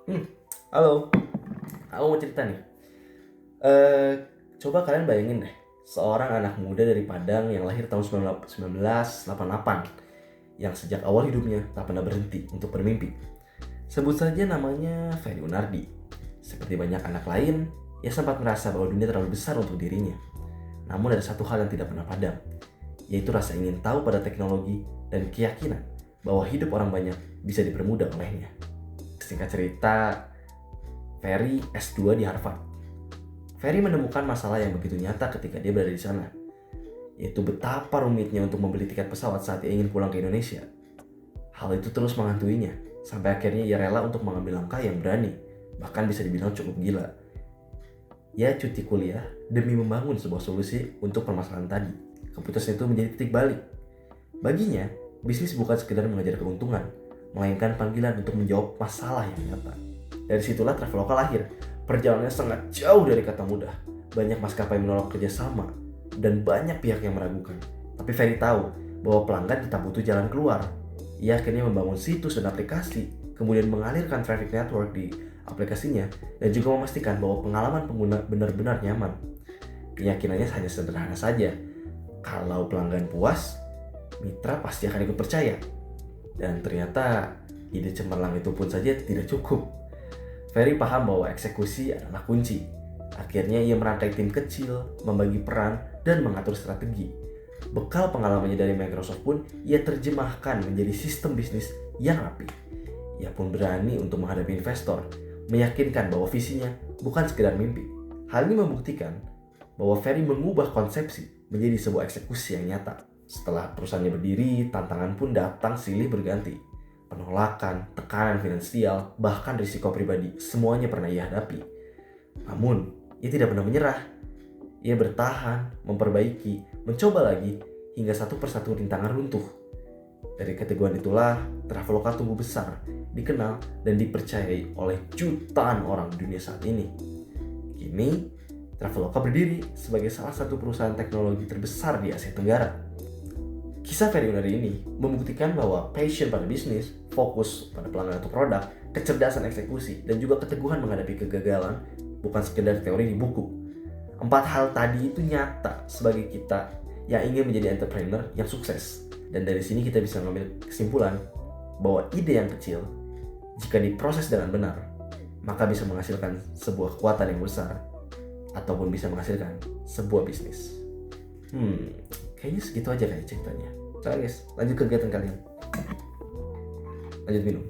Hmm, halo, aku mau cerita nih. Eh, Coba kalian bayangin deh, seorang anak muda dari Padang yang lahir tahun 1988, yang sejak awal hidupnya tak pernah berhenti untuk bermimpi. Sebut saja namanya Ferry Unardi. Seperti banyak anak lain, ia sempat merasa bahwa dunia terlalu besar untuk dirinya. Namun ada satu hal yang tidak pernah padam, yaitu rasa ingin tahu pada teknologi dan keyakinan bahwa hidup orang banyak bisa dipermudah olehnya. Singkat cerita, Ferry S2 di Harvard. Ferry menemukan masalah yang begitu nyata ketika dia berada di sana, yaitu betapa rumitnya untuk membeli tiket pesawat saat ia ingin pulang ke Indonesia. Hal itu terus menghantuinya, sampai akhirnya ia rela untuk mengambil langkah yang berani, bahkan bisa dibilang cukup gila. Ia cuti kuliah demi membangun sebuah solusi untuk permasalahan tadi. Keputusan itu menjadi titik balik. Baginya, bisnis bukan sekedar mengejar keuntungan, melainkan panggilan untuk menjawab masalah yang nyata. Dari situlah Traveloka lahir. Perjalanannya sangat jauh dari kata mudah. Banyak maskapai menolak kerjasama, dan banyak pihak yang meragukan. Tapi Ferry tahu bahwa pelanggan tetap butuh jalan keluar. Ia akhirnya membangun situs dan aplikasi, kemudian mengalirkan traffic network di aplikasinya, dan juga memastikan bahwa pengalaman pengguna benar-benar nyaman. Keyakinannya hanya sederhana saja. Kalau pelanggan puas, mitra pasti akan ikut percaya. Dan ternyata ide cemerlang itu pun saja tidak cukup. Ferry paham bahwa eksekusi adalah kunci. Akhirnya ia merangkai tim kecil, membagi peran, dan mengatur strategi. Bekal pengalamannya dari Microsoft pun ia terjemahkan menjadi sistem bisnis yang rapi. Ia pun berani untuk menghadapi investor, meyakinkan bahwa visinya bukan sekedar mimpi. Hal ini membuktikan bahwa Ferry mengubah konsepsi menjadi sebuah eksekusi yang nyata. Setelah perusahaannya berdiri, tantangan pun datang silih berganti. Penolakan, tekanan finansial, bahkan risiko pribadi, semuanya pernah ia hadapi. Namun, ia tidak pernah menyerah. Ia bertahan, memperbaiki, mencoba lagi, hingga satu persatu rintangan runtuh. Dari keteguhan itulah, Traveloka tumbuh besar, dikenal, dan dipercayai oleh jutaan orang di dunia saat ini. Kini, Traveloka berdiri sebagai salah satu perusahaan teknologi terbesar di Asia Tenggara. Kisah Ferry Unari ini membuktikan bahwa passion pada bisnis, fokus pada pelanggan atau produk, kecerdasan eksekusi, dan juga keteguhan menghadapi kegagalan bukan sekedar teori di buku. 4 hal tadi itu nyata sebagai kita yang ingin menjadi entrepreneur yang sukses. Dan dari sini kita bisa mengambil kesimpulan bahwa ide yang kecil, jika diproses dengan benar, maka bisa menghasilkan sebuah kekuatan yang besar, ataupun bisa menghasilkan sebuah bisnis. Kayaknya segitu aja kayak ceritanya. Oke guys, lanjut kegiatan kalian. Lanjut minum.